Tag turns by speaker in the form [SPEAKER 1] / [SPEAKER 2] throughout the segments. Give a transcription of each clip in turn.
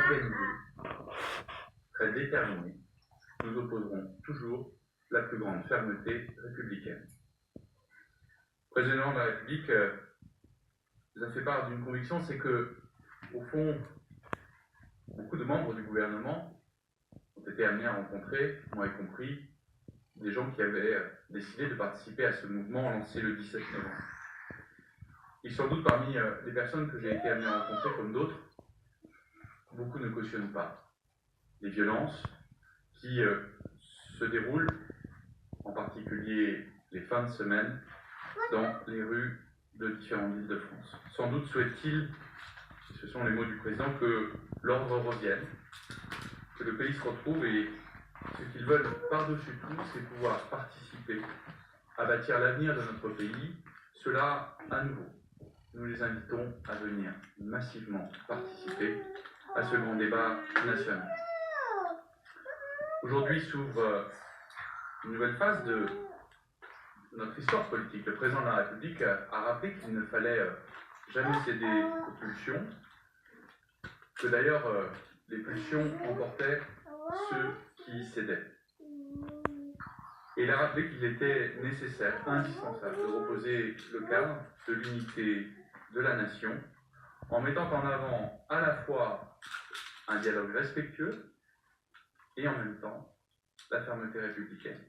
[SPEAKER 1] organisée, très déterminée, nous opposerons toujours la plus grande fermeté républicaine. Le président de la République nous a fait part d'une conviction, c'est que, au fond, beaucoup de membres du gouvernement ont été amenés à rencontrer, moi y compris, des gens qui avaient décidé de participer à ce mouvement lancé le 17 novembre. Et sans doute parmi les personnes que j'ai été amené à rencontrer, comme d'autres, beaucoup ne cautionnent pas les violences qui se déroulent, en particulier les fins de semaine, dans les rues de différentes villes de France. Sans doute souhaite-t-il, ce sont les mots du président, que l'ordre revienne, que le pays se retrouve, et ce qu'ils veulent par-dessus tout, c'est pouvoir participer à bâtir l'avenir de notre pays. Cela, à nouveau, nous les invitons à venir massivement participer à ce grand débat national. Aujourd'hui s'ouvre une nouvelle phase de notre histoire politique. Le président de la République a rappelé qu'il ne fallait jamais céder aux pulsions, que d'ailleurs les pulsions emportaient ceux qui cédaient. Et il a rappelé qu'il était nécessaire, indispensable, de reposer le cadre de l'unité de la nation, en mettant en avant à la fois un dialogue respectueux et en même temps la fermeté républicaine.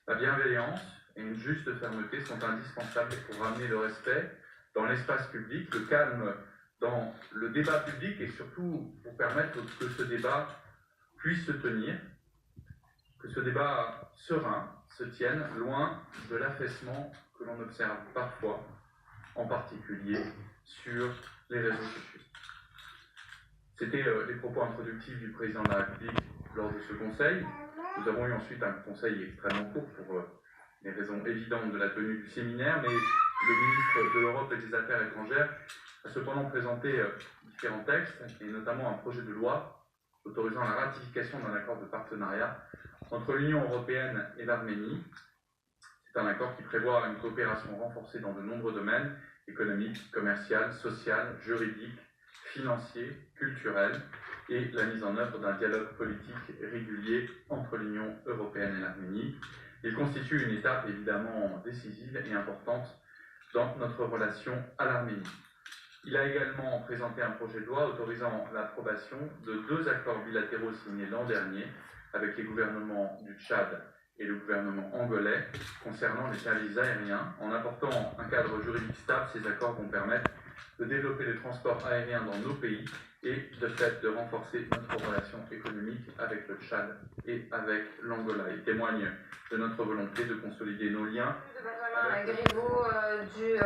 [SPEAKER 1] La bienveillance et une juste fermeté sont indispensables pour ramener le respect dans l'espace public, le calme dans le débat public et surtout pour permettre que ce débat puisse se tenir, que ce débat serein se tienne loin de l'affaissement que l'on observe parfois, en particulier sur les réseaux sociaux. C'était les propos introductifs du président de la République lors de ce conseil. Nous avons eu ensuite un conseil extrêmement court pour les raisons évidentes de la tenue du séminaire, mais le ministre de l'Europe et des Affaires étrangères a cependant présenté différents textes, et notamment un projet de loi autorisant la ratification d'un accord de partenariat entre l'Union européenne et l'Arménie. C'est un accord qui prévoit une coopération renforcée dans de nombreux domaines économiques, commercial, social, juridique, financier, culturel, et la mise en œuvre d'un dialogue politique régulier entre l'Union européenne et l'Arménie. Il constitue une étape évidemment décisive et importante dans notre relation à l'Arménie. Il a également présenté un projet de loi autorisant l'approbation de 2 accords bilatéraux signés l'an dernier avec les gouvernements du Tchad et le gouvernement angolais concernant les services aériens. En apportant un cadre juridique stable, ces accords vont permettre de développer le transport aérien dans nos pays et de fait de renforcer notre relation économique avec le Tchad et avec l'Angola. Ils témoignent de notre volonté de consolider nos liens.
[SPEAKER 2] Benjamin Griveaux du